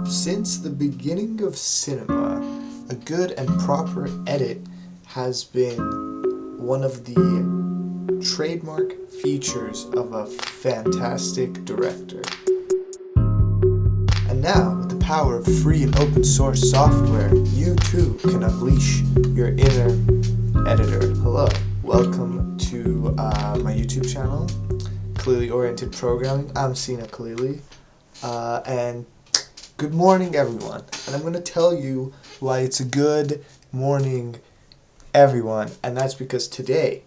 Since the beginning of cinema, a good and proper edit has been one of the trademark features of a fantastic director. And now, with the power of free and open source software, you too can unleash your inner editor. Hello, welcome to my YouTube channel, Kdenlive Oriented Programming. I'm Sina Kdenlive, and good morning, everyone. And I'm going to tell you why it's a good morning, everyone. And that's because today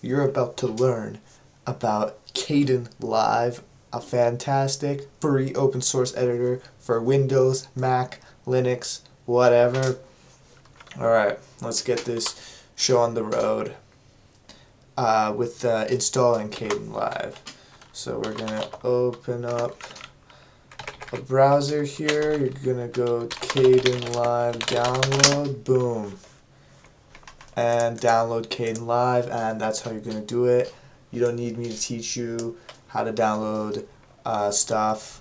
you're about to learn about Kdenlive, a fantastic free open source editor for Windows, Mac, Linux, whatever. Alright, let's get this show on the road with installing Kdenlive. So we're going to open up a browser here. You're gonna go Kdenlive download, boom, and download Kdenlive, and that's how you're gonna do it. You don't need me to teach you how to download stuff.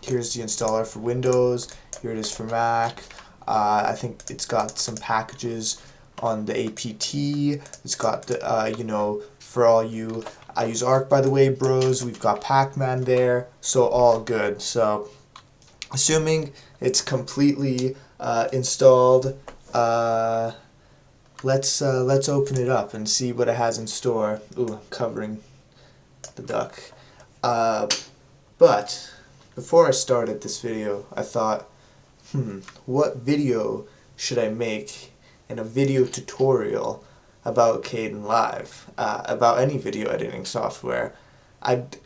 Here's the installer for Windows. Here it is for Mac. I think it's got some packages on the APT. It's got the for all you, I use Arc, by the way, bros. We've got Pac-Man there, so all good. So assuming it's completely installed, let's open it up and see what it has in store. Ooh, I'm covering the duck. But before I started this video, I thought, what video should I make in a video tutorial about Kdenlive, about any video editing software? I'd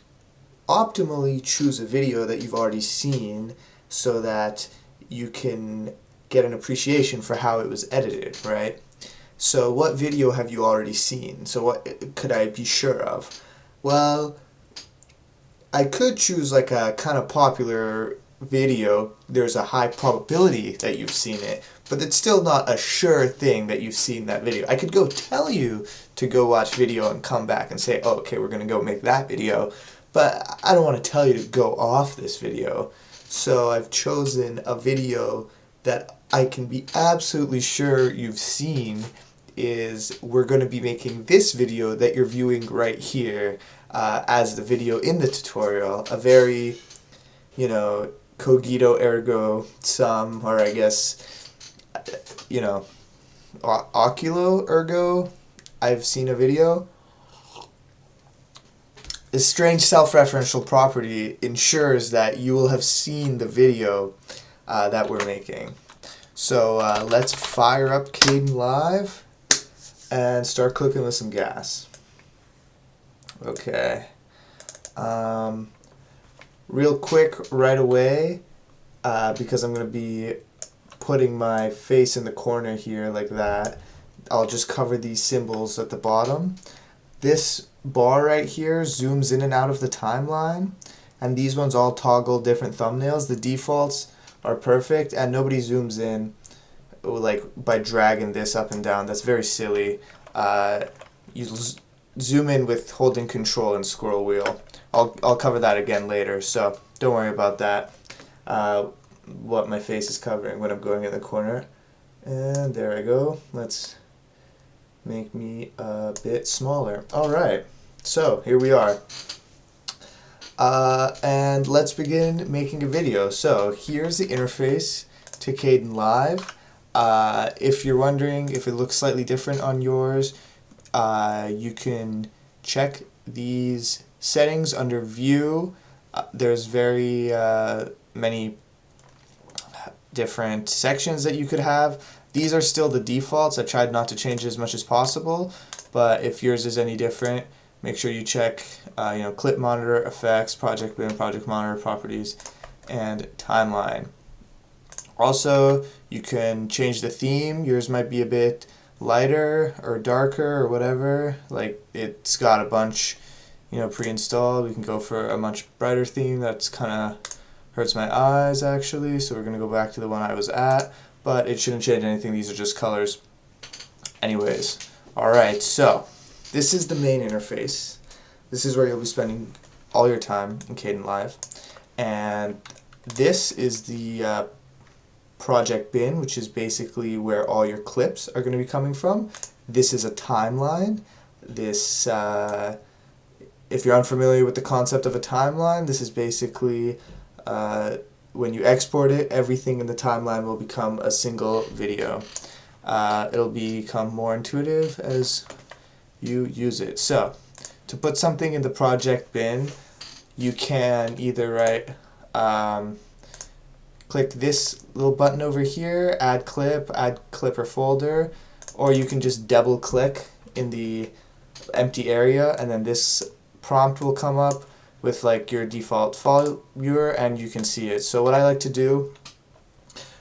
optimally choose a video that you've already seen, so that you can get an appreciation for how it was edited, right? So what video have you already seen? So what could I be sure of? Well, I could choose like a kind of popular video. There's a high probability that you've seen it, but it's still not a sure thing that you've seen that video. I could go tell you to go watch video and come back and say, oh, okay, we're going to go make that video, but I don't want to tell you to go off this video. So I've chosen a video that I can be absolutely sure you've seen. We're going to be making this video that you're viewing right here as the video in the tutorial. A very, cogito ergo sum, or I guess, oculo ergo, I've seen a video. This strange self-referential property ensures that you will have seen the video that we're making. So let's fire up Kdenlive and start cooking with some gas. Okay. Real quick right away, because I'm going to be putting my face in the corner here like that, I'll just cover these symbols at the bottom. This bar right here zooms in and out of the timeline, and these ones all toggle different thumbnails. The defaults are perfect, and nobody zooms in like by dragging this up and down. That's very silly. You zoom in with holding control and scroll wheel. I'll cover that again later, so don't worry about that. What my face is covering when I'm going in the corner. And there I go. Let's make me a bit smaller. Alright, so here we are. And let's begin making a video. So here's the interface to Kdenlive. If you're wondering if it looks slightly different on yours, you can check these settings under View. There's very many different sections that you could have. These are still the defaults. I tried not to change as much as possible, but if yours is any different, make sure you check clip monitor, effects, project bin, project monitor, properties, and timeline. Also, you can change the theme. Yours might be a bit lighter or darker or whatever. Like, it's got a bunch pre-installed. We can go for a much brighter theme. That's kind of hurts my eyes actually, so we're going to go back to the one I was at, but it shouldn't change anything. These are just colors anyways. Alright, so this is the main interface. This is where you'll be spending all your time in Kdenlive, and this is the project bin, which is basically where all your clips are going to be coming from. This is a timeline. This, if you're unfamiliar with the concept of a timeline, this is basically when you export it, everything in the timeline will become a single video. It'll become more intuitive as you use it. So, to put something in the project bin, you can either click this little button over here, add clip or folder, or you can just double click in the empty area, and then this prompt will come up with like your default file viewer, and you can see it. So what I like to do,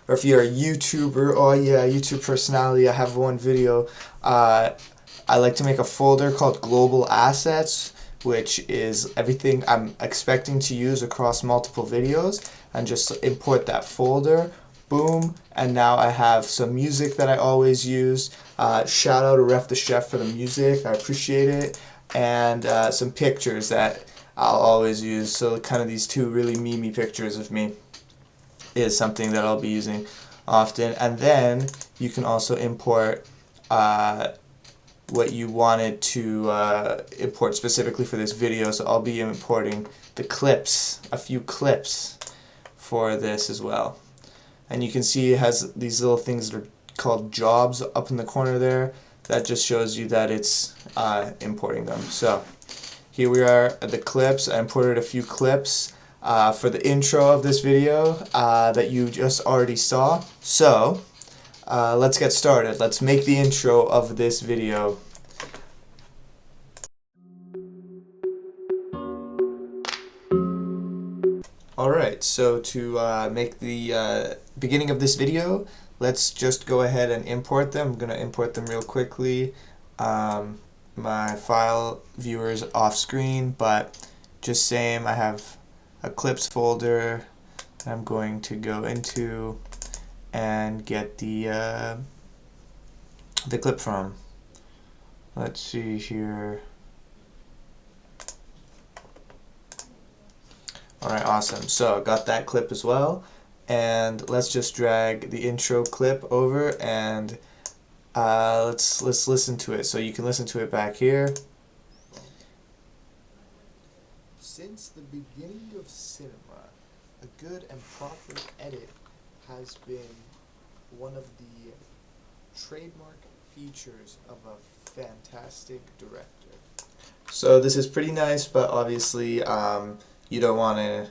or if you're a YouTuber, oh yeah, YouTube personality, I have one video, I like to make a folder called Global Assets, which is everything I'm expecting to use across multiple videos, and just import that folder, boom, and now I have some music that I always use. Shout out to Ref the Chef for the music, I appreciate it, and some pictures that I'll always use. So kind of these two really memey pictures of me is something that I'll be using often. And then you can also import what you wanted to import specifically for this video. So I'll be importing the clips, a few clips for this as well. And you can see it has these little things that are called jobs up in the corner there. That just shows you that it's importing them. So here we are at the clips. I imported a few clips for the intro of this video that you just already saw. So let's get started. Let's make the intro of this video. Alright, so to make the beginning of this video, let's just go ahead and import them. I'm going to import them real quickly. My file viewer is off screen, but just same, I have a clips folder that I'm going to go into and get the clip from. Let's see here. Alright, awesome. So got that clip as well, and let's just drag the intro clip over and let's listen to it. So you can listen to it back here. Since the beginning of cinema, a good and proper edit has been one of the trademark features of a fantastic director. So this is pretty nice, but obviously you don't want to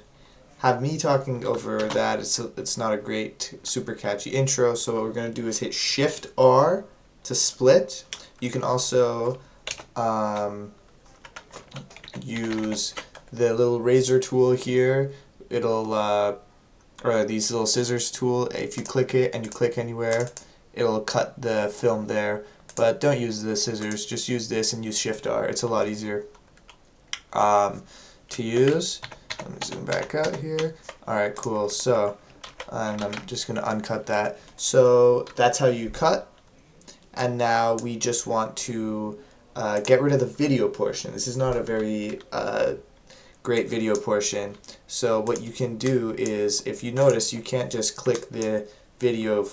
have me talking over that. It's not a great, super catchy intro. So what we're going to do is hit Shift R to split. You can also use the little razor tool here. It'll or these little scissors tool. If you click it and you click anywhere, it'll cut the film there. But don't use the scissors. Just use this and use Shift R. It's a lot easier to use. Let me zoom back out here. Alright, cool. So, and I'm just going to uncut that. So that's how you cut. And now we just want to get rid of the video portion. This is not a very great video portion. So what you can do is, if you notice, you can't just click the video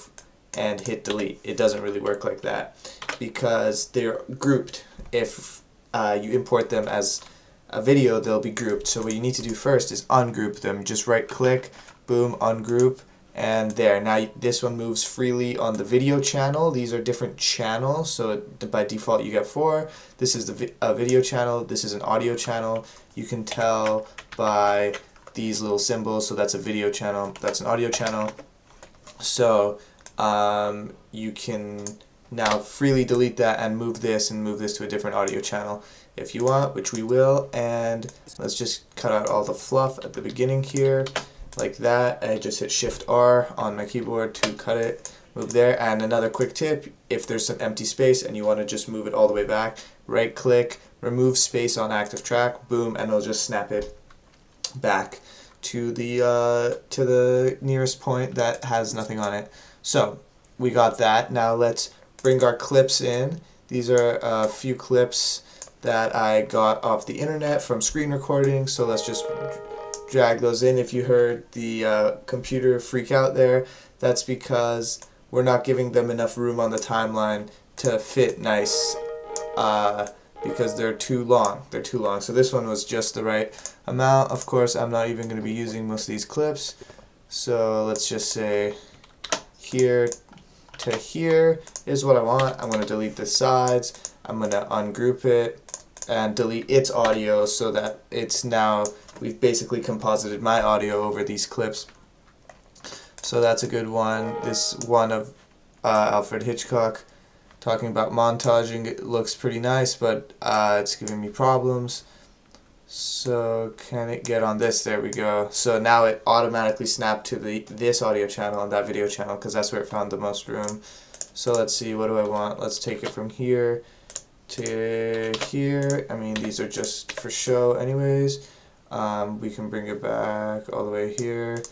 and hit delete. It doesn't really work like that because they're grouped. If you import them as a video, they'll be grouped. So what you need to do first is ungroup them. Just right click, boom, ungroup, and there. Now this one moves freely on the video channel. These are different channels, so by default you get 4. This is the video channel, this is an audio channel. You can tell by these little symbols, so that's a video channel, that's an audio channel. So you can now freely delete that and move this to a different audio channel if you want, which we will. And let's just cut out all the fluff at the beginning here, like that. I just hit Shift R on my keyboard to cut it, move there. And another quick tip, if there's some empty space and you want to just move it all the way back, right click, remove space on active track, boom, and it'll just snap it back to the nearest point that has nothing on it. So we got that. Now let's bring our clips in. These are a few clips that I got off the internet from screen recording, so let's just drag those in. If you heard the computer freak out there, that's because we're not giving them enough room on the timeline to fit nice, because they're too long. They're too long. So this one was just the right amount. Of course, I'm not even going to be using most of these clips. So let's just say here to here is what I want. I'm going to delete the sides. I'm going to ungroup it and delete its audio so that it's now, we've basically composited my audio over these clips. So that's a good one. This one of Alfred Hitchcock talking about montaging, it looks pretty nice, but it's giving me problems. So can it get on this? There we go. So now it automatically snapped to this audio channel and that video channel because that's where it found the most room. So let's see, what do I want? Let's take it from here to here. I mean, these are just for show anyways. We can bring it back all the way here,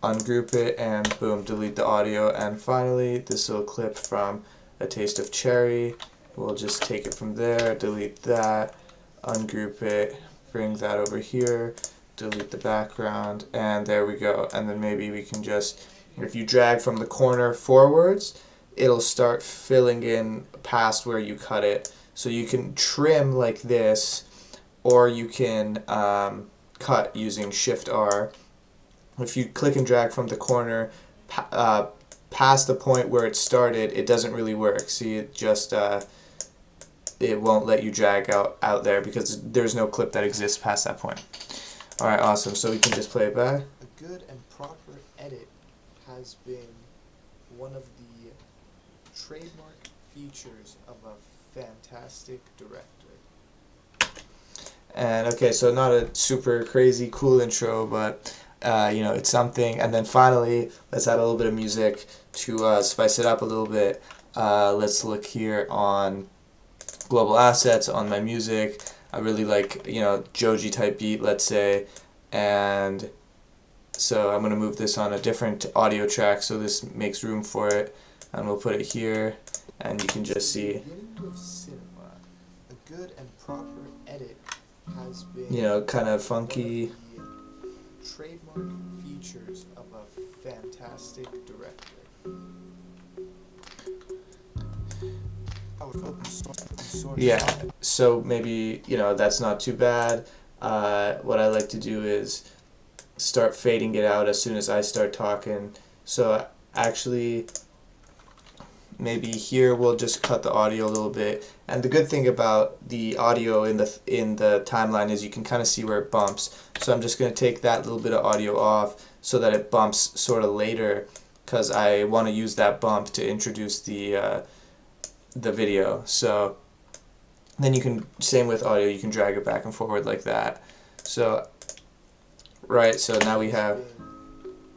ungroup it, and boom, delete the audio. And finally, this little clip from A Taste of Cherry. We'll just take it from there, delete that, ungroup it, bring that over here, delete the background, and there we go. And then maybe we can just, if you drag from the corner forwards, it'll start filling in past where you cut it. So you can trim like this, or you can cut using Shift R. If you click and drag from the corner past the point where it started, it doesn't really work. See, it just it won't let you drag out there because there's no clip that exists past that point. Alright, awesome. So we can just play it back. A good and proper edit has been one of the trademark features of a fantastic director. And okay, so not a super crazy cool intro, but you know, it's something. And then finally, let's add a little bit of music to spice it up a little bit. Let's look here on global assets on my music. I really like, you know, Joji type beat, let's say, and so I'm going to move this on a different audio track so this makes room for it, and we'll put it here, and you can just see, Cinema, a good and proper edit has been, you know, kind of funky. Trademark features of a fantastic director. Yeah, so maybe, you know, that's not too bad. What I like to do is start fading it out as soon as I start talking. So actually, maybe here we'll just cut the audio a little bit. And the good thing about the audio in the timeline is you can kind of see where it bumps. So I'm just going to take that little bit of audio off so that it bumps sort of later, because I want to use that bump to introduce the video. So then you can, same with audio, you can drag it back and forward like that. So right, so now we have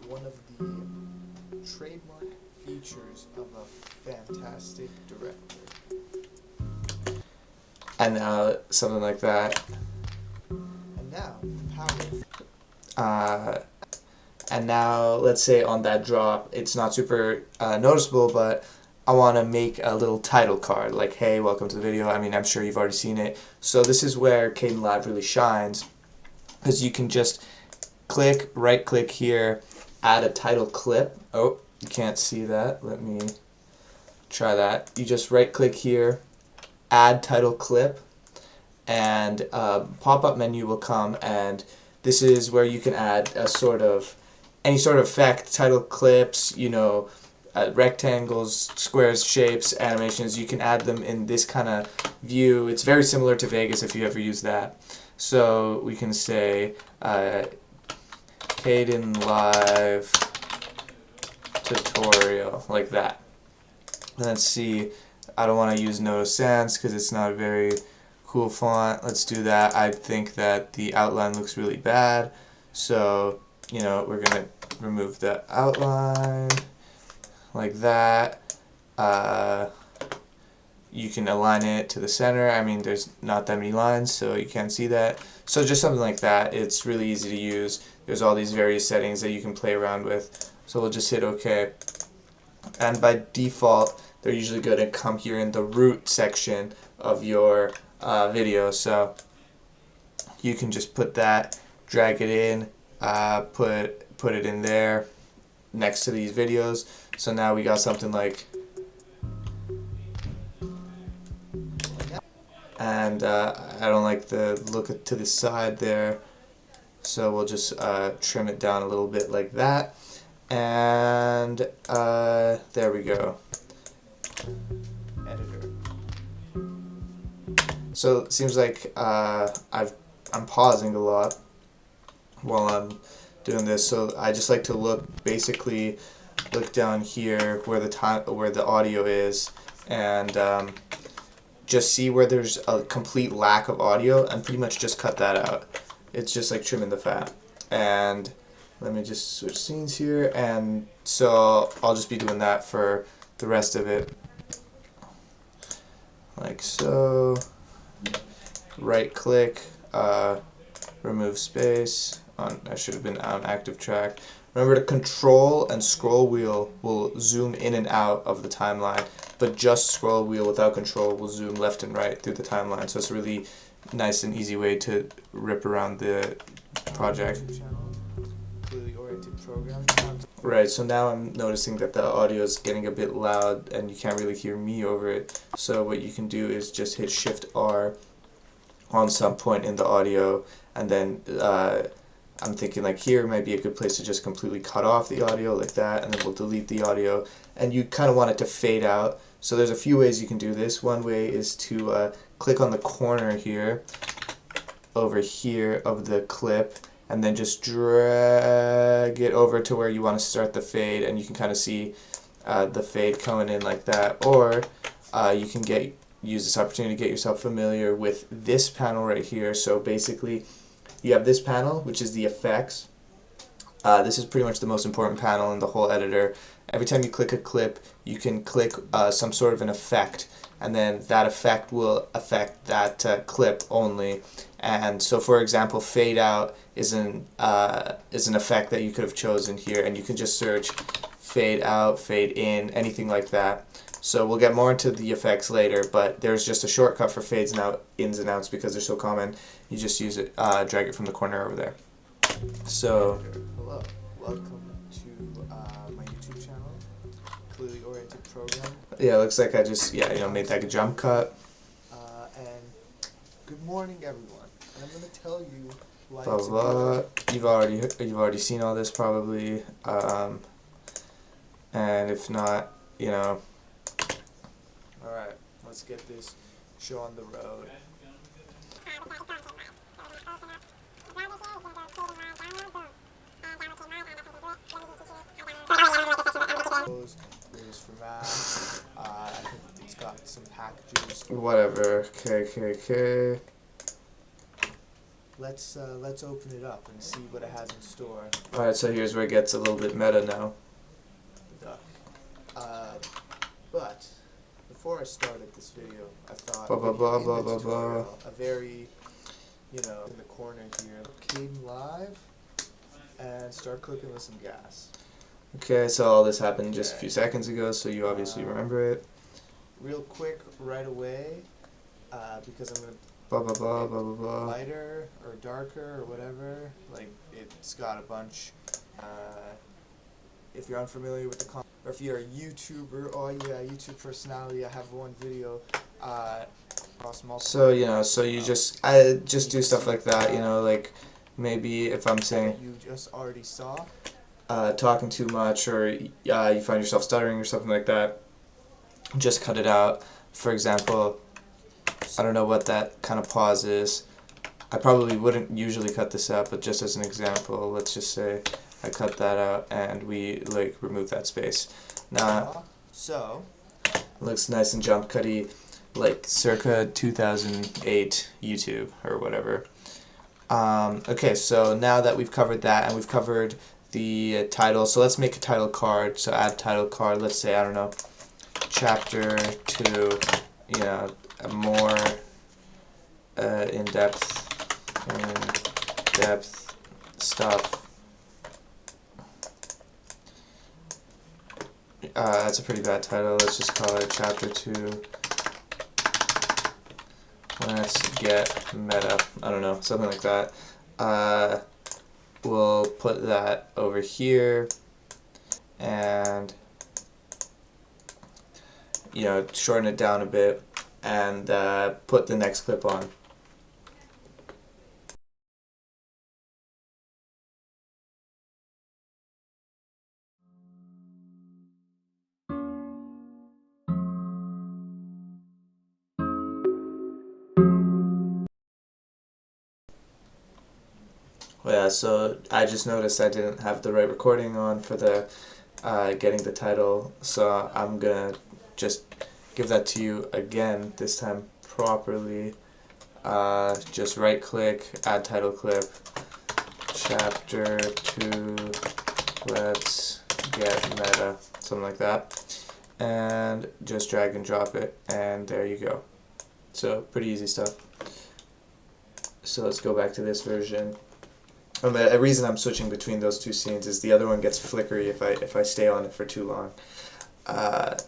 one of the trademark features of a fantastic director. And now something like that. And now the power. And now let's say on that drop, it's not super noticeable, but I want to make a little title card, like, hey, welcome to the video. I mean, I'm sure you've already seen it. So this is where Kdenlive really shines, because you can just click, right click here, add a title clip. Oh, you can't see that. Let me try that. You just right click here, add title clip, and pop-up menu will come, and this is where you can add a sort of, any sort of effect, title clips, you know, rectangles, squares, shapes, animations. You can add them in this kind of view. It's very similar to Vegas if you ever use that. So we can say Kdenlive tutorial, like that. Let's see, I don't want to use No Sans because it's not a very cool font. Let's do that. I think that the outline looks really bad, so you know, we're gonna remove the outline like that. You can align it to the center. I mean, there's not that many lines, so you can't see that. So just something like that. It's really easy to use. There's all these various settings that you can play around with. So we'll just hit OK. And by default, they're usually going to come here in the root section of your video. So you can just put that, drag it in, put it in there next to these videos. So now we got something like, and I don't like the look to the side there, so we'll just trim it down a little bit like that, and there we go. Editor. So it seems like I'm pausing a lot while I'm doing this, so I just like to look down here where the audio is, and just see where there's a complete lack of audio and pretty much just cut that out. It's just like trimming the fat. And let me just switch scenes here, and so I'll just be doing that for the rest of it, like so. Right click, remove space. I should have been on active track. Remember to control and scroll wheel will zoom in and out of the timeline, but just scroll wheel without control will zoom left and right through the timeline. So it's a really nice and easy way to rip around the project. Right, so now I'm noticing that the audio is getting a bit loud and you can't really hear me over it. So what you can do is just hit Shift R on some point in the audio, and then I'm thinking like here might be a good place to just completely cut off the audio like that, and then we'll delete the audio, and you kind of want it to fade out. So there's a few ways you can do this. One way is to click on the corner here, over here of the clip, and then just drag it over to where you want to start the fade, and you can kind of see the fade coming in like that. Or you can use this opportunity to get yourself familiar with this panel right here. So basically you have this panel, which is the effects. This is pretty much the most important panel in the whole editor. Every time you click a clip, you can click some sort of an effect, and then that effect will affect that clip only. And so, for example, fade out is an effect that you could have chosen here, and you can just search fade out, fade in, anything like that. So we'll get more into the effects later, but there's just a shortcut for fades and out, ins and outs, because they're so common. You just use it, drag it from the corner over there. So, hello, welcome to my YouTube channel, Clearly Oriented Program. Yeah, it looks like I just made that a jump cut. And good morning, everyone. And I'm going to tell you why Blah blah. You've already seen all this probably, and if not, Alright, let's get this show on the road. There's for math. I think it's got some packages. Whatever. Okay. Let's open it up and see what it has in store. Alright, so here's where it gets a little bit meta now. The duck. But before I started this video, I thought a very, in the corner here, Kdenlive, and start cooking with some gas. Okay, so all this happened just a few seconds ago, so you obviously remember it. Real quick, right away, because I'm Blah. lighter or darker or whatever. Like, it's got a bunch. If you're unfamiliar with the concept, or if you're a YouTuber, YouTube personality, I have one video across multiple. So you just do stuff like that, like maybe if I'm saying you just already saw. Talking too much, or you find yourself stuttering or something like that, just cut it out. For example, I don't know what that kind of pause is. I probably wouldn't usually cut this out, but just as an example, let's just say I cut that out and we remove that space. Now, so looks nice and jump cutty, like circa 2008 YouTube or whatever. Okay, so now that we've covered that and we've covered the title, so let's make a title card. So add title card, let's say, I don't know, chapter 2, a more in-depth stuff. That's a pretty bad title. Let's just call it chapter 2. Let's get meta. I don't know, something like that. we'll put that over here and, you know, shorten it down a bit and put the next clip on. Yeah, so I just noticed I didn't have the right recording on for the getting the title, so I'm gonna just give that to you again, this time properly. Just right click, add title clip, chapter 2, let's get meta, something like that, and just drag and drop it, and there you go. So pretty easy stuff. So let's go back to this version. And the reason I'm switching between those two scenes is the other one gets flickery if I stay on it for too long. But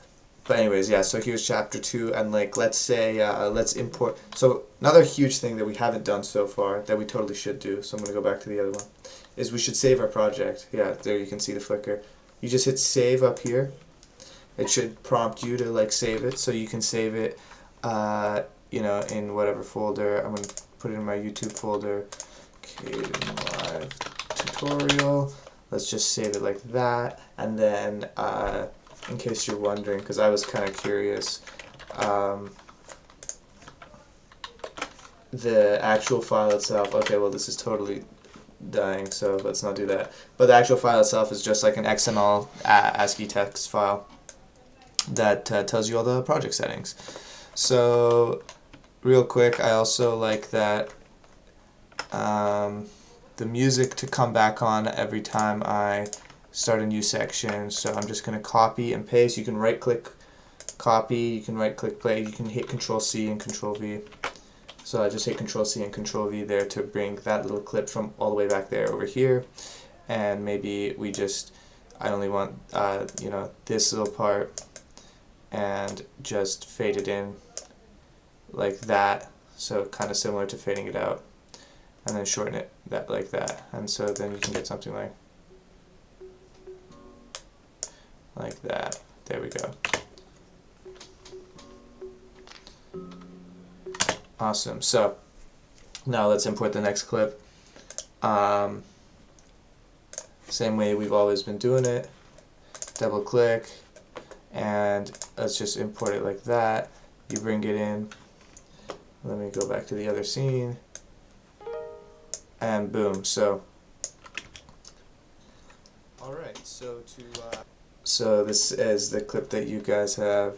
anyways, yeah, so here's chapter 2, and like, let's say, let's import, so another huge thing that we haven't done so far, that we totally should do, so I'm going to go back to the other one, is we should save our project. Yeah, there you can see the flicker. You just hit save up here. It should prompt you to like save it, so you can save it, you know, in whatever folder. I'm going to put it in my YouTube folder, Kdenlive tutorial. Let's just save it like that, and then, in case you're wondering, because I was kind of curious, the actual file itself, okay, well this is totally dying, so let's not do that, but the actual file itself is just like an XML ASCII text file that tells you all the project settings. So real quick, I also like that the music to come back on every time I start a new section. So I'm just going to copy and paste. You can right click copy, you can right click play, you can hit Control C and Control V. So I just hit Control C and Control V there to bring that little clip from all the way back there over here. And maybe we just, I only want you know, this little part, and just fade it in like that, so kind of similar to fading it out, and then shorten it that like that, and so then you can get something like that. There we go. Awesome. So now let's import the next clip. Same way we've always been doing it. Double click, and let's just import it like that. You bring it in. Let me go back to the other scene, and boom. So Alright, so so this is the clip that you guys have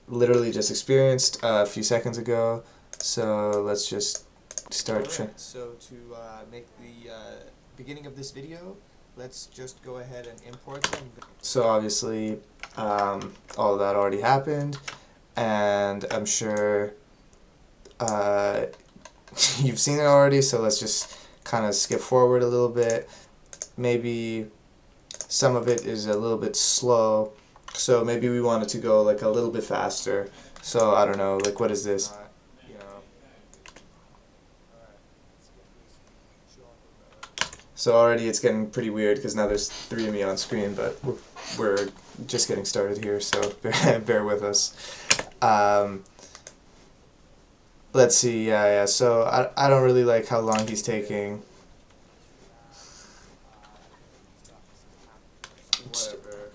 literally just experienced a few seconds ago. So let's just start. Alright, so to make the beginning of this video, let's just go ahead and import them. So obviously all of that already happened, and I'm sure you've seen it already, so let's just kind of skip forward a little bit. Maybe some of it is a little bit slow, so maybe we want it to go like a little bit faster. So I don't know, like, what is this? So already it's getting pretty weird because now there's 3 of me on screen, but we're just getting started here, so bear with us. Let's see, yeah, so I don't really like how long he's taking. Whatever.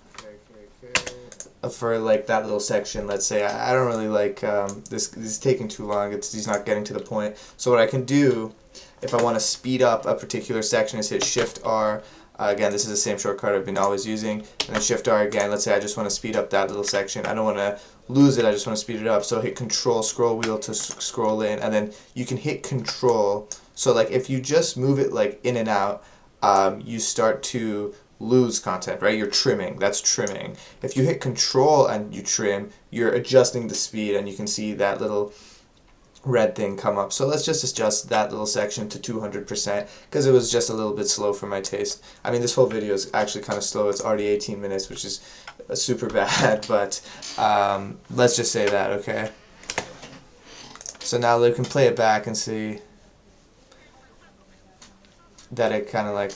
For like that little section, let's say, I don't really like this is taking too long. He's not getting to the point. So what I can do, if I want to speed up a particular section, is hit Shift R. Again, this is the same shortcut I've been always using, and then Shift R again. Let's say I just want to speed up that little section. I don't want to lose it, I just want to speed it up. So hit Control, scroll wheel to scroll in, and then you can hit Control. So like if you just move it like in and out, you start to lose content, right? You're trimming. That's trimming. If you hit Control and you trim, you're adjusting the speed, and you can see that little red thing come up. So let's just adjust that little section to 200% because it was just a little bit slow for my taste. I mean, this whole video is actually kind of slow. It's already 18 minutes, which is super bad, but let's just say that, okay? So now we can play it back and see that it kind of like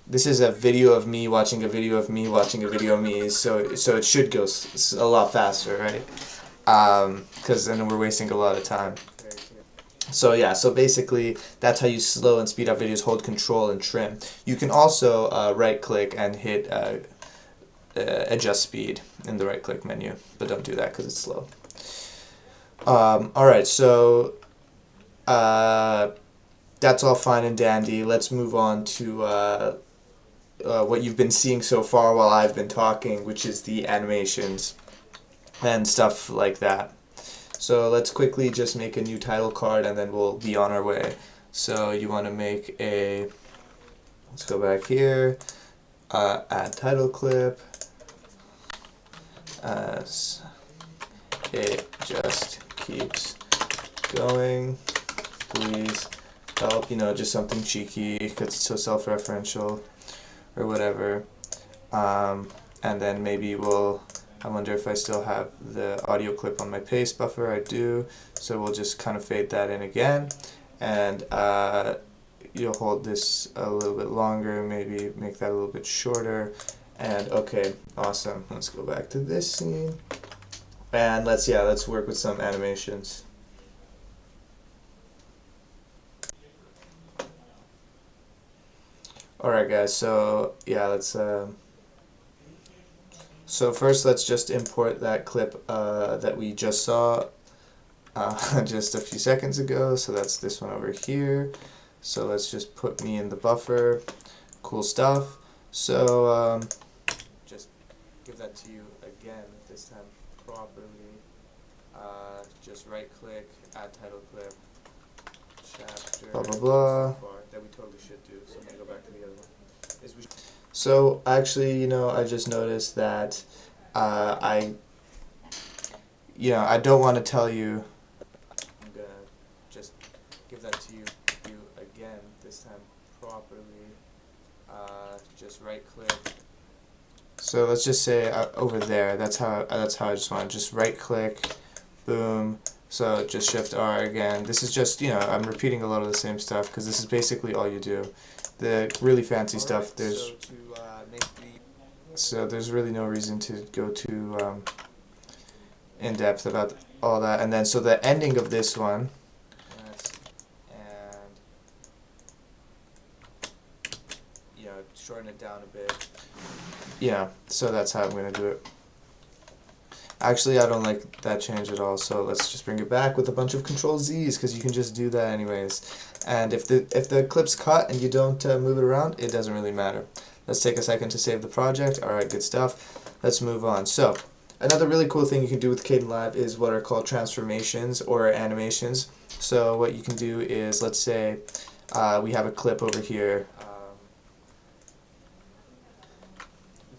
this is a video of me watching a video of me watching a video of me, so it should go a lot faster, right? Because then we're wasting a lot of time. So yeah, so basically that's how you slow and speed up videos. Hold control and trim. You can also right click and hit adjust speed in the right click menu, but don't do that because it's slow. Alright, so that's all fine and dandy. Let's move on to what you've been seeing so far while I've been talking, which is the animations and stuff like that. So let's quickly just make a new title card and then we'll be on our way. So you want to make a, let's go back here, add title clip, as it just keeps going, please help, you know, just something cheeky because it's so self-referential or whatever. And then maybe I wonder if I still have the audio clip on my paste buffer. I do, so we'll just kind of fade that in again, and you'll hold this a little bit longer, maybe make that a little bit shorter, and okay, awesome. Let's go back to this scene, and let's work with some animations. Alright guys, so yeah, let's so first let's just import that clip that we just saw just a few seconds ago. So that's this one over here. So let's just put me in the buffer. Cool stuff. So just give that to you again, this time properly. Just right click, add title clip, chapter, blah blah blah. That we totally should do. So I'm going to go back to the other one. So actually, you know, I just noticed that I don't want to tell you. I'm gonna just give that to you again, this time properly. Just right click. So let's just say over there. That's how I just want to just right click, boom. So just Shift R again. This is just, you know, I'm repeating a lot of the same stuff because this is basically all you do. The really fancy stuff, there's so there's really no reason to go too in depth about all that. And then so the ending of this one, and you know, shorten it down a bit. Yeah, so that's how I'm gonna do it. Actually, I don't like that change at all, so let's just bring it back with a bunch of Control Z's, because you can just do that anyways. And if the clip's cut and you don't move it around, it doesn't really matter. Let's take a second to save the project. Alright, good stuff. Let's move on. So, another really cool thing you can do with Kdenlive is what are called transformations or animations. So what you can do is, let's say we have a clip over here.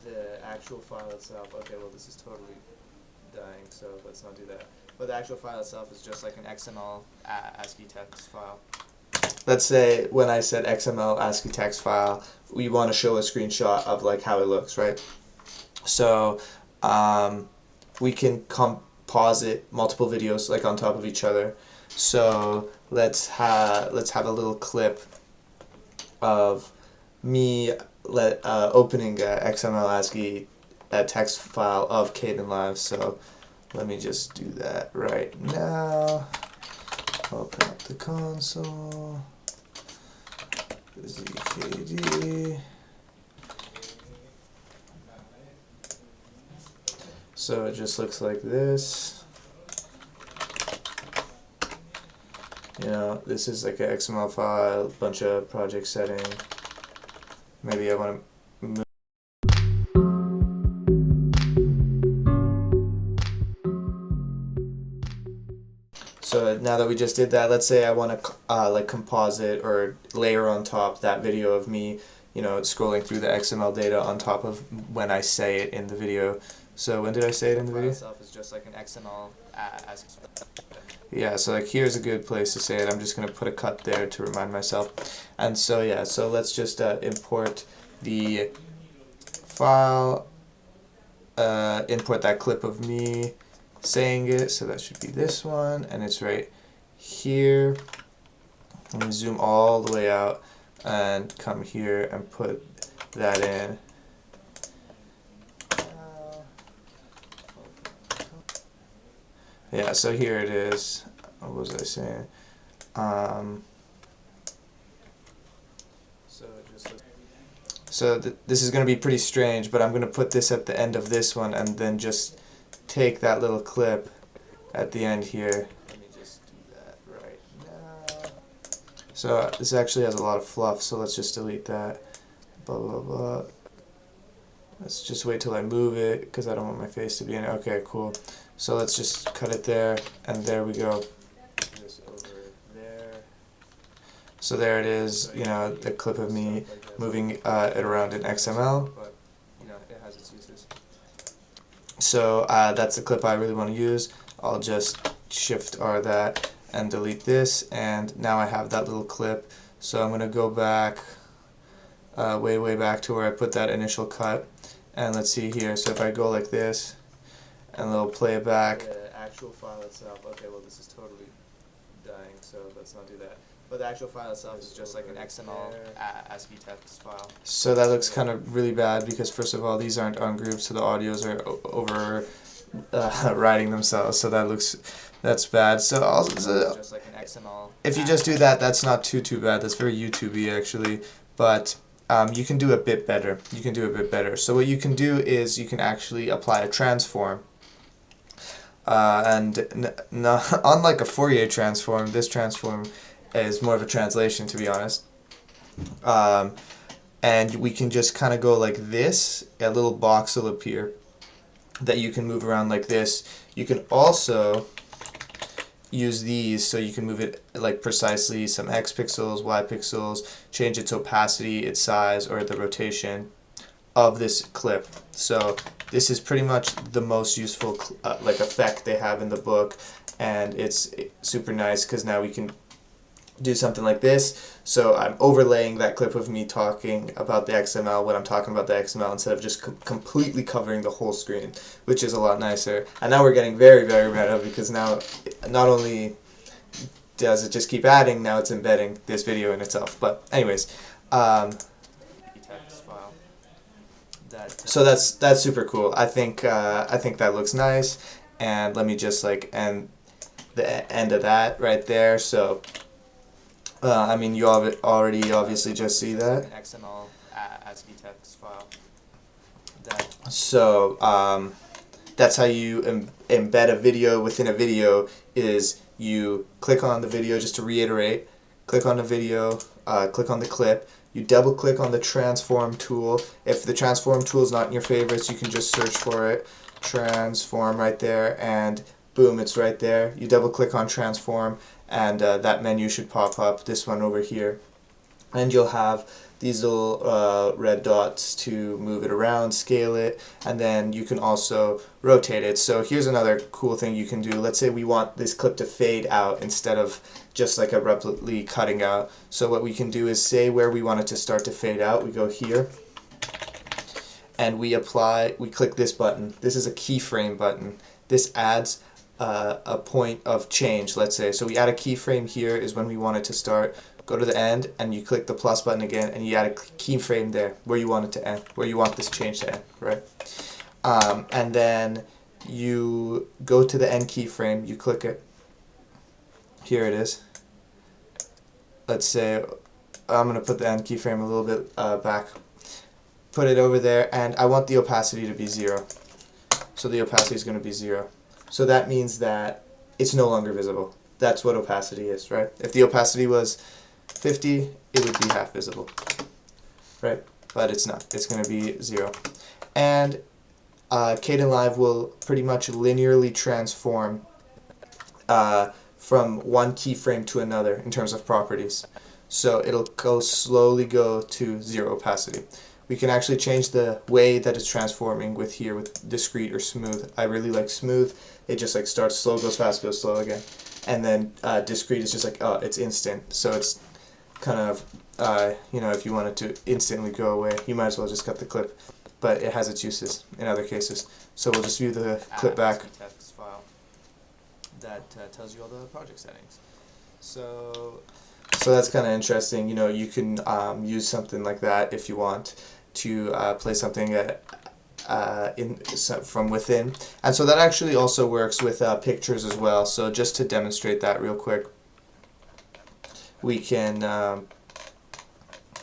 The actual file itself, okay, well this is totally dying, so let's not do that. But the actual file itself is just like an XML ASCII text file. Let's say when I said XML ASCII text file, we want to show a screenshot of like how it looks, right? So we can composite multiple videos like on top of each other. So let's have a little clip of me opening a XML ASCII text file of Kdenlive. So let me just do that right now. Open up the console. ZKD. So it just looks like this. You know, this is like an XML file, bunch of project setting. Maybe I want to move. So now that we just did that, let's say I want to like composite or layer on top that video of me, you know, scrolling through the XML data on top of when I say it in the video. So when did I say it in the video? Itself is just like an XML ASCII. Yeah, so like here's a good place to say it. I'm just going to put a cut there to remind myself. And so yeah, so let's just import the file, import that clip of me saying it, so that should be this one, and it's right here. Let me zoom all the way out and come here and put that in. Yeah, so here it is. What was I saying? So this is going to be pretty strange, but I'm going to put this at the end of this one and then just take that little clip at the end here. Let me just do that right now. So this actually has a lot of fluff, so let's just delete that. Blah, blah, blah. Let's just wait till I move it, because I don't want my face to be in it. Okay, cool. So let's just cut it there, and there we go. This over there. So there it is, you know, the clip of me moving it around in XML. But, you know, it has its uses. So that's the clip I really want to use. I'll just Shift R that and delete this, and now I have that little clip. So I'm going to go back, way back to where I put that initial cut, and let's see here. So if I go like this, and it'll play it back. The actual file itself, okay, well this is totally dying, so let's not do that. But the actual file itself is just like an XML ASCII text file. So that looks kind of really bad because first of all, these aren't ungrouped, so the audios are over writing themselves. So that's bad. So just like an XML. If you just do that, that's not too bad. That's very YouTube-y actually, but you can do a bit better. So what you can do is you can actually apply a transform. Unlike a Fourier transform, this transform is more of a translation, to be honest. And we can just kind of go like this. A little box will appear that you can move around like this. You can also use these so you can move it like precisely, some X pixels, Y pixels, change its opacity, its size, or the rotation of this clip. So this is pretty much the most useful like effect they have in the book, and it's super nice because now we can do something like this. So I'm overlaying that clip of me talking about the XML when I'm talking about the XML instead of just completely covering the whole screen, which is a lot nicer. And now we're getting very meta because now not only does it just keep adding, now it's embedding this video in itself. But anyways, so that's super cool. I think that looks nice, and let me just like end the end of that right there. So I mean, you already obviously just see that. An XML ASCII text file. So that's how you embed a video within a video. Is you click on the video, just to reiterate, click on the video, click on the clip. You double click on the transform tool. If the transform tool is not in your favorites, you can just search for it, transform right there, and boom, it's right there. You double click on transform, and that menu should pop up, this one over here. And you'll have these little red dots to move it around, scale it, and then you can also rotate it. So here's another cool thing you can do. Let's say we want this clip to fade out instead of just like abruptly cutting out. So what we can do is say where we want it to start to fade out. We go here, and we click this button. This is a keyframe button. This adds a point of change, let's say. So we add a keyframe here is when we want it to start. Go to the end, and you click the plus button again, and you add a keyframe there where you want it to end, where you want this change to end, right? And then you go to the end keyframe, you click it. Here it is. Let's say I'm going to put the end keyframe a little bit back. Put it over there, and I want the opacity to be 0. So the opacity is going to be 0. So that means that it's no longer visible. That's what opacity is, right? If the opacity was 50, it would be half visible, right? But it's not. It's going to be 0. And Kdenlive will pretty much linearly transform from one keyframe to another in terms of properties. So it'll slowly go to 0 opacity. We can actually change the way that it's transforming with discrete or smooth. I really like smooth. It just like starts slow, goes fast, goes slow again. And then discrete is just like, oh, it's instant. So it's kind of, you know, if you want it to instantly go away, you might as well just cut the clip. But it has its uses in other cases. So we'll just view the clip back. Text file that tells you all the project settings. So that's kind of interesting. You know, you can use something like that if you want to play something from within. And so that actually also works with pictures as well. So just to demonstrate that real quick, we can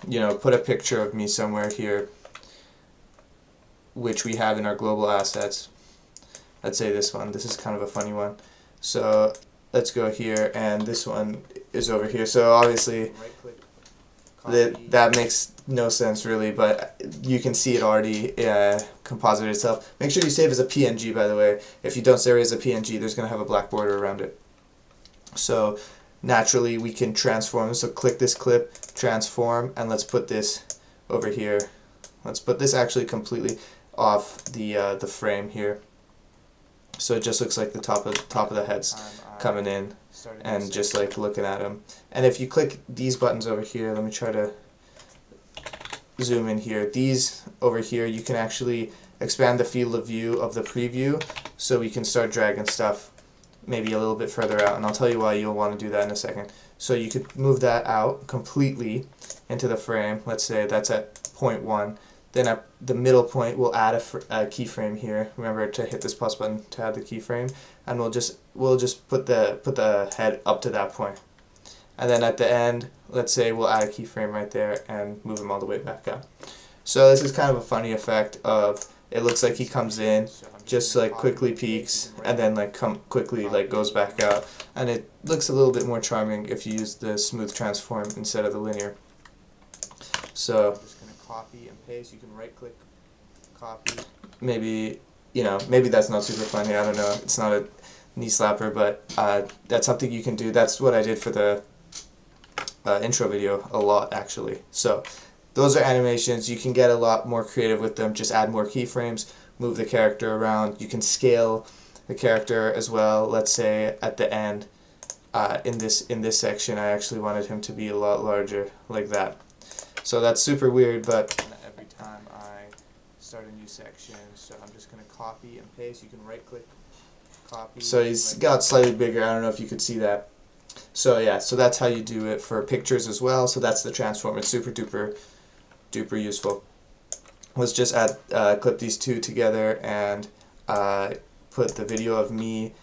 put a picture of me somewhere here, which we have in our global assets. Let's say this one. This is kind of a funny one. So let's go here, and this one is over here. So obviously that makes no sense really, but you can see it already composited itself. Make sure you save as a PNG, by the way. If you don't save it as a PNG, there's going to have a black border around it. So naturally we can transform. So click this clip, transform, and let's put this over here. Let's put this actually completely off the frame here. So it just looks like the top of the head's coming in, and just like looking at them. And if you click these buttons over here, let me try to zoom in here. These over here, you can actually expand the field of view of the preview, so we can start dragging stuff maybe a little bit further out, and I'll tell you why you'll want to do that in a second. So you could move that out completely into the frame. Let's say that's at 0.1. Then at the middle point, we'll add a keyframe here. Remember to hit this plus button to add the keyframe, and we'll just put the head up to that point. And then at the end, let's say we'll add a keyframe right there and move him all the way back up. So this is kind of a funny effect of, it looks like he comes in, just like quickly peeks, and then like quickly like goes back out, and it looks a little bit more charming if you use the smooth transform instead of the linear. So copy and paste. You can right click, copy. Maybe that's not super funny. I don't know. It's not a knee slapper, but that's something you can do. That's what I did for the intro video a lot, actually. So those are animations. You can get a lot more creative with them. Just add more keyframes, move the character around. You can scale the character as well. Let's say at the end, in this section, I actually wanted him to be a lot larger, like that. So that's super weird, but every time I start a new section, so I'm just going to copy and paste. You can right click, copy. So he's got slightly bigger. I don't know if you could see that. So yeah, so that's how you do it for pictures as well. So that's the transform. It's super duper useful. Let's just clip these two together and put the video of me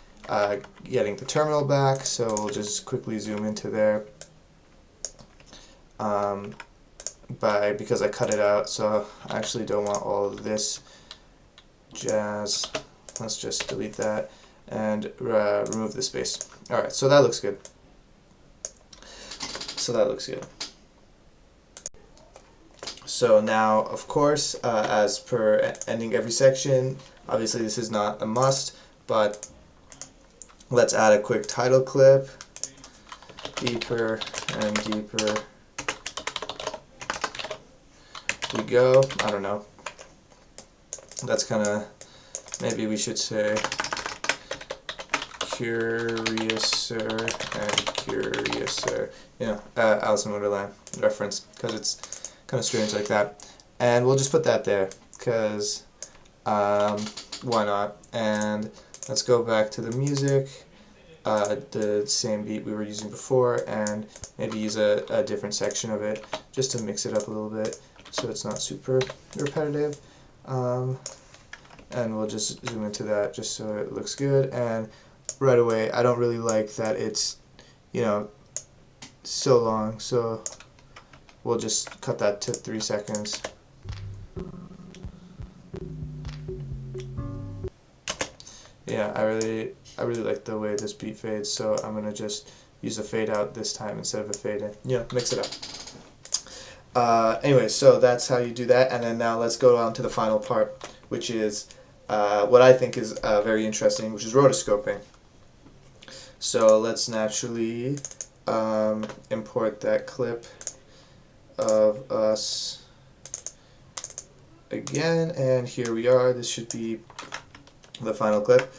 getting the terminal back. So we'll just quickly zoom into there. Because I cut it out, so I actually don't want all of this jazz. Let's just delete that and remove the space. Alright, so that looks good. So now, of course, as per ending every section, obviously this is not a must, but let's add a quick title clip. Deeper and deeper we go. I don't know. That's kind of, maybe we should say curiouser and curiouser. Alice in Wonderland reference, because it's kind of strange like that. And we'll just put that there, because why not? And let's go back to the music, the same beat we were using before, and maybe use a different section of it, just to mix it up a little bit, so it's not super repetitive. And we'll just zoom into that just so it looks good. And right away, I don't really like that it's, so long, so we'll just cut that to 3 seconds. Yeah, I really like the way this beat fades, so I'm gonna just use a fade out this time instead of a fade in. Mix it up. Anyway, so that's how you do that, and then now let's go on to the final part, which is what I think is very interesting, which is rotoscoping. So let's naturally import that clip of us again, and here we are. This should be the final clip.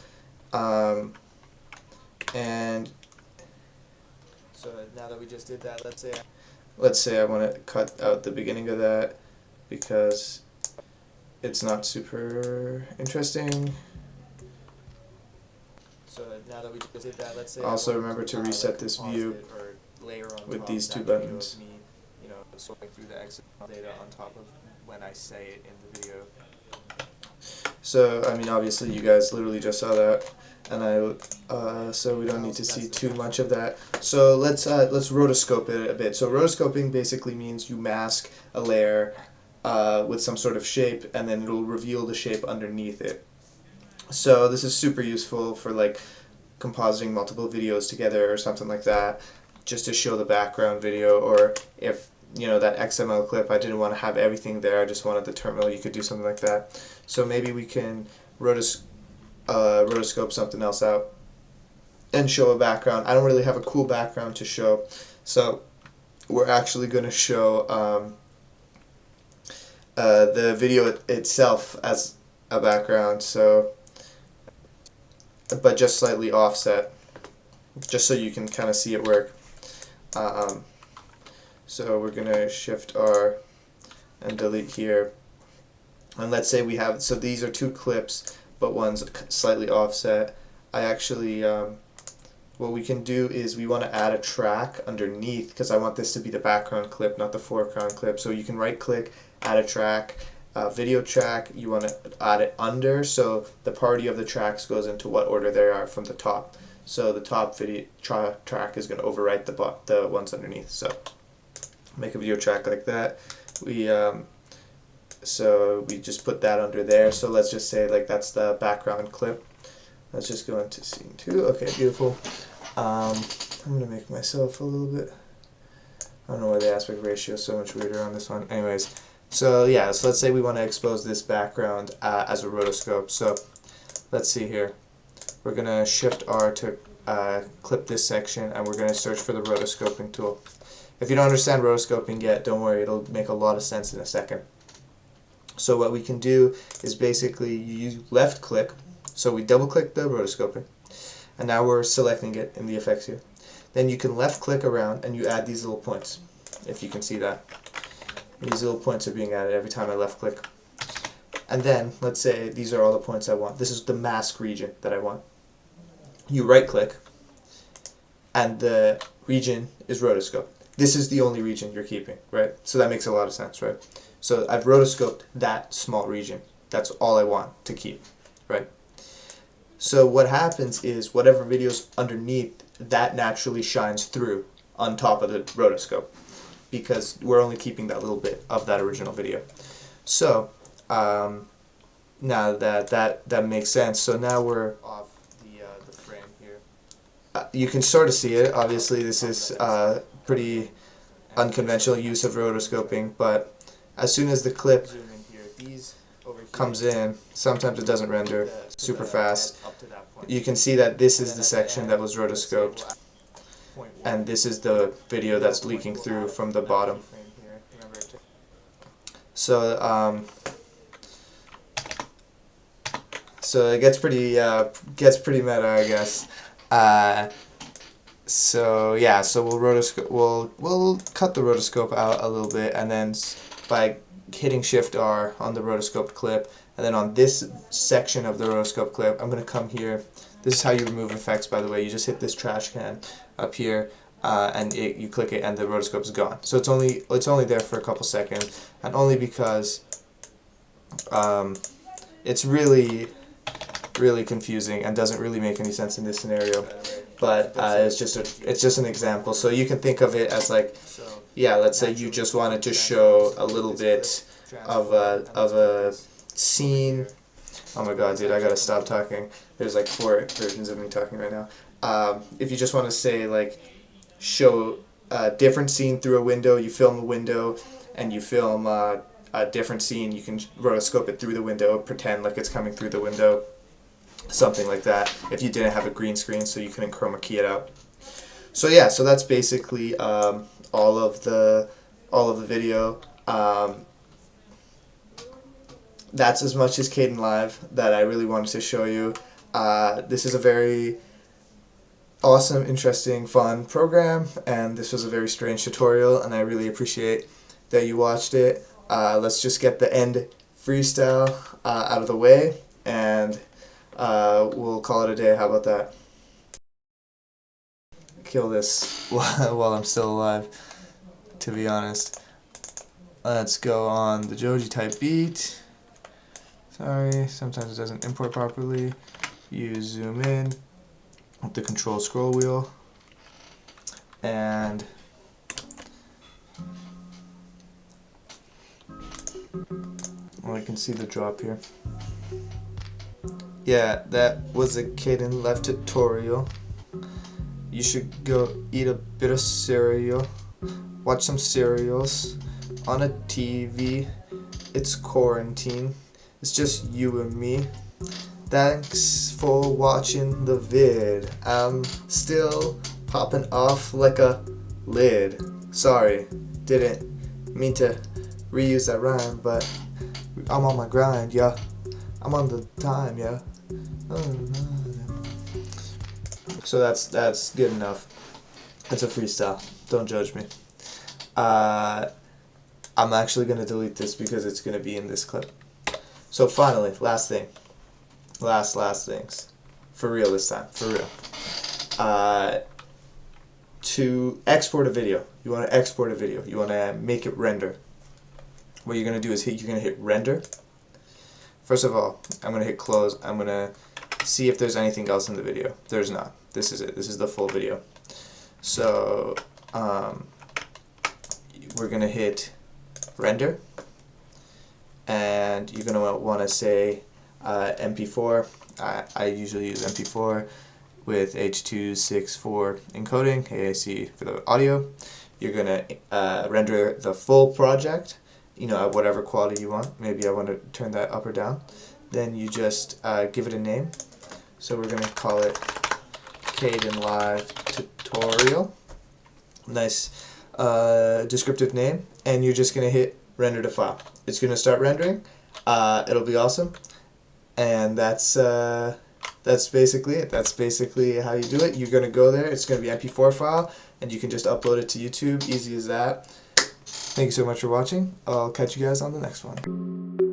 And so now that we just did that, let's say I want to cut out the beginning of that because it's not super interesting. So now that we just did that, let's say also remember to reset this view with these two buttons. Sorting through the XML data on top of when I say it in the video. So, I mean, obviously you guys literally just saw that, and so we don't need to see too much of that. So let's rotoscope it a bit. So rotoscoping basically means you mask a layer with some sort of shape, and then it'll reveal the shape underneath it. So this is super useful for like compositing multiple videos together or something like that, just to show the background video, or if that XML clip, I didn't want to have everything there, I just wanted the terminal, you could do something like that. So maybe we can rotoscope something else out and show a background. I don't really have a cool background to show, so we're actually going to show the video itself as a background, so but just slightly offset, just so you can kind of see it work. So we're going to Shift R and delete here. And let's say we have, so these are two clips, but one's slightly offset. I actually, what we can do is we want to add a track underneath, because I want this to be the background clip, not the foreground clip. So you can right click, add a track, video track, you want to add it under, so the priority of the tracks goes into what order they are from the top. So the top video track is going to overwrite the ones underneath. So make a video track like that. So we just put that under there. So let's just say like that's the background clip. Let's just go into scene 2. Okay, beautiful. I'm gonna make myself a little bit. I don't know why the aspect ratio is so much weirder on this one. Anyways, so yeah, so let's say we want to expose this background as a rotoscope. So let's see here. We're gonna Shift R to clip this section, and we're gonna search for the rotoscoping tool. If you don't understand rotoscoping yet, don't worry, it'll make a lot of sense in a second. So what we can do is basically you left click, so we double click the rotoscoping, and now we're selecting it in the effects here. Then you can left click around and you add these little points, if you can see that. These little points are being added every time I left click. And then, let's say these are all the points I want. This is the mask region that I want. You right click, and the region is rotoscope. This is the only region you're keeping, right? So that makes a lot of sense, right? So I've rotoscoped that small region. That's all I want to keep, right? So what happens is whatever video's underneath, that naturally shines through on top of the rotoscope, because we're only keeping that little bit of that original video. So now that makes sense. So now we're Off the frame here. you can sort of see it. Obviously, this is pretty unconventional use of rotoscoping, but as soon as the clip Zoom in here. These over here comes in, sometimes it doesn't render super fast. up to that point. You can see that this is the section that was rotoscoped, and this is the video that's leaking through from the bottom. So so it gets pretty meta, I guess. So yeah, so we'll cut the rotoscope out a little bit, and then by hitting Shift R on the rotoscoped clip, and then on this section of the rotoscope clip, I'm gonna come here. This is how you remove effects, by the way. You just hit this trash can up here, and you click it, and the rotoscope is gone. So it's only there for a couple seconds, and only because it's really confusing and doesn't really make any sense in this scenario. But it's just an example. So you can think of it as like, yeah, let's say you just wanted to show a little bit of a scene. Oh my god, dude, I gotta stop talking. There's like 4 versions of me talking right now. If you just want to say like, show a different scene through a window, you film a window, and you film a different scene, you can rotoscope it through the window, pretend like it's coming through the window. Something like that, if you didn't have a green screen, so you couldn't chroma key it out. So yeah, so that's basically all of the video. That's as much as Kdenlive that I really wanted to show you. This is a very awesome, interesting, fun program, and this was a very strange tutorial, and I really appreciate that you watched it. Let's just get the end freestyle out of the way, and we'll call it a day. How about that? Kill this while I'm still alive, to be honest. Let's go on the Joji type beat. Sorry, sometimes it doesn't import properly. You zoom in with the control scroll wheel, and well, you can see the drop here. Yeah, that was a Kdenlive tutorial. You should go eat a bit of cereal, watch some serials on a TV. It's quarantine. It's just you and me. Thanks for watching the vid. I'm still popping off like a lid. Sorry, didn't mean to reuse that rhyme, but I'm on my grind, yeah. I'm on the time, yeah. So that's good enough. It's a freestyle. Don't judge me. I'm actually gonna delete this because it's gonna be in this clip. So finally, last thing. Last things. For real this time. For real. To export a video. You want to export a video. You want to make it render. What you're gonna do is you're gonna hit render. First of all, I'm gonna hit close. I'm gonna see if there's anything else in the video. There's not. This is it. This is the full video. So we're gonna hit render, and you're gonna want to say MP4. I usually use MP4 with H.264 encoding, AAC for the audio. You're gonna render the full project, you know, at whatever quality you want. Maybe I want to turn that up or down. Then you just give it a name. So we're gonna call it Kdenlive tutorial. Nice descriptive name, and you're just gonna hit render to file. It's gonna start rendering. It'll be awesome, and that's basically it. That's basically how you do it. You're gonna go there. It's gonna be MP4 file, and you can just upload it to YouTube. Easy as that. Thank you so much for watching. I'll catch you guys on the next one.